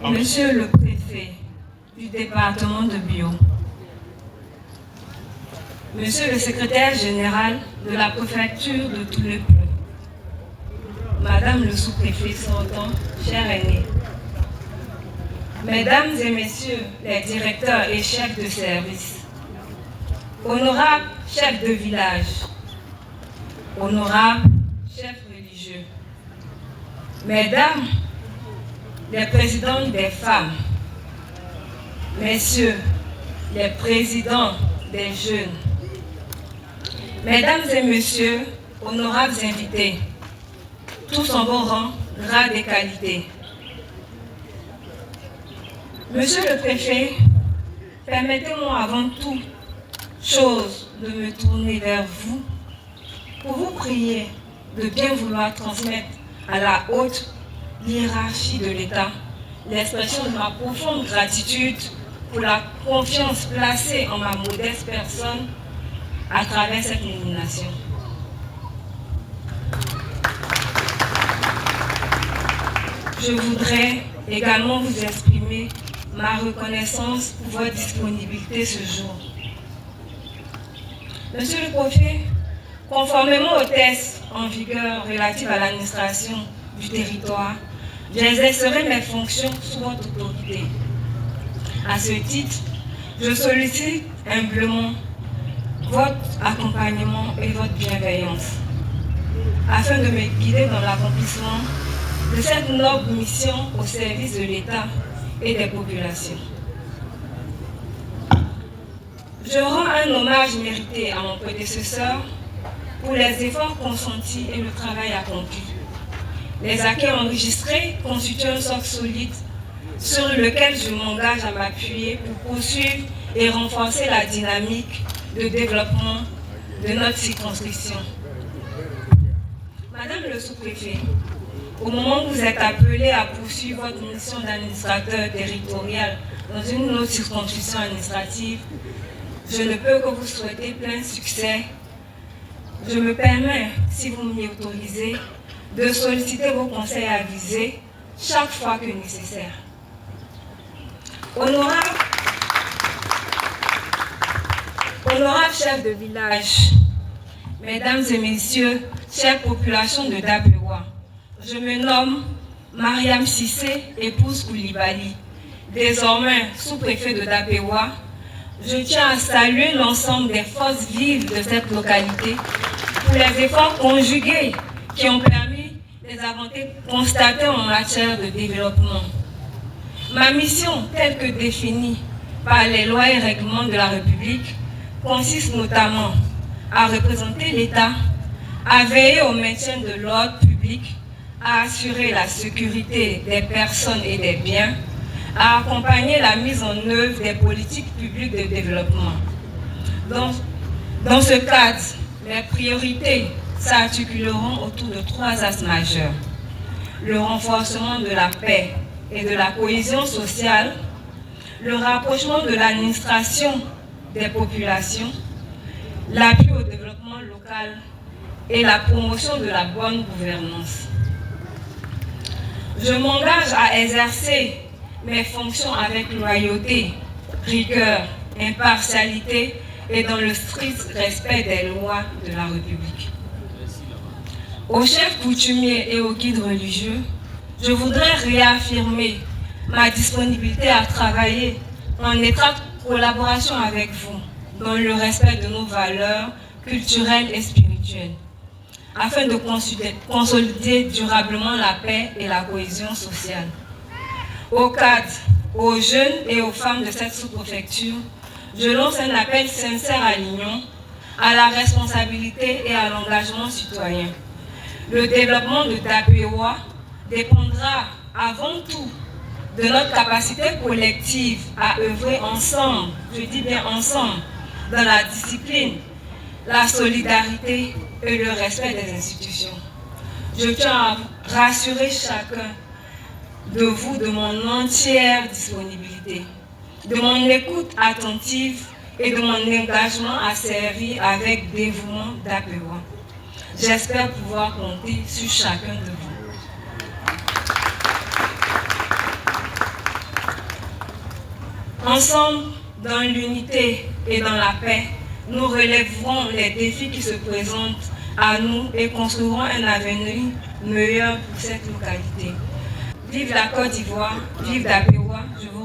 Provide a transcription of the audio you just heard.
Monsieur le préfet du département de Bio, Monsieur le secrétaire général de la préfecture de Toulouse, Madame le sous-préfet sortant, cher aîné, Mesdames et Messieurs les directeurs et chefs de service, honorables chefs de village, honorables chefs religieux, Mesdames les présidentes des femmes, Messieurs les présidents des jeunes, Mesdames et Messieurs, honorables invités, tous en vos rangs, grades et qualités. Monsieur le préfet, permettez-moi avant toute chose de me tourner vers vous pour vous prier de bien vouloir transmettre à la haute hiérarchie de l'État l'expression de ma profonde gratitude pour la confiance placée en ma modeste personne à travers cette nomination. Je voudrais également vous exprimer ma reconnaissance pour votre disponibilité ce jour. Monsieur le préfet, conformément aux tests en vigueur relatifs à l'administration du territoire, j'exercerai mes fonctions sous votre autorité. À ce titre, je sollicite humblement votre accompagnement et votre bienveillance afin de me guider dans l'accomplissement de cette noble mission au service de l'État et des populations. Je rends un hommage mérité à mon prédécesseur pour les efforts consentis et le travail accompli. Les acquis enregistrés constituent un socle solide sur lequel je m'engage à m'appuyer pour poursuivre et renforcer la dynamique de développement de notre circonscription. Madame le sous-préfet, au moment où vous êtes appelé à poursuivre votre mission d'administrateur territorial dans une autre circonscription administrative, je ne peux que vous souhaiter plein succès. Je me permets, si vous m'y autorisez, de solliciter vos conseils avisés chaque fois que nécessaire. Honorable chef de village, Mesdames et Messieurs, chère population de Dabewa, je me nomme Mariam Sissé, épouse Koulibaly, désormais sous-préfet de Dabewa. Je tiens à saluer l'ensemble des forces vives de cette localité pour les efforts conjugués qui ont permis les avancées constatées en matière de développement. Ma mission, telle que définie par les lois et règlements de la République, consiste notamment à représenter l'État, à veiller au maintien de l'ordre public, à assurer la sécurité des personnes et des biens, à accompagner la mise en œuvre des politiques publiques de développement. Dans ce cadre, les priorités s'articuleront autour de 3 axes majeurs: le renforcement de la paix et de la cohésion sociale, le rapprochement de l'administration des populations, l'appui au développement local et la promotion de la bonne gouvernance. Je m'engage à exercer mes fonctions avec loyauté, rigueur, impartialité et dans le strict respect des lois de la République. Aux chefs coutumiers et aux guides religieux, je voudrais réaffirmer ma disponibilité à travailler en étroite collaboration avec vous dans le respect de nos valeurs culturelles et spirituelles, afin de consolider durablement la paix et la cohésion sociale. Aux cadres, aux jeunes et aux femmes de cette sous-préfecture, je lance un appel sincère à l'union, à la responsabilité et à l'engagement citoyen. Le développement de Dabewa dépendra avant tout de notre capacité collective à œuvrer ensemble, je dis bien ensemble, dans la discipline, la solidarité et le respect des institutions. Je tiens à rassurer chacun de vous de mon entière disponibilité, de mon écoute attentive et de mon engagement à servir avec dévouement Dabewa. J'espère pouvoir compter sur chacun de vous. Ensemble, dans l'unité et dans la paix, nous relèverons les défis qui se présentent à nous et construirons un avenir meilleur pour cette localité. Vive la Côte d'Ivoire, vive Dapewa, je vous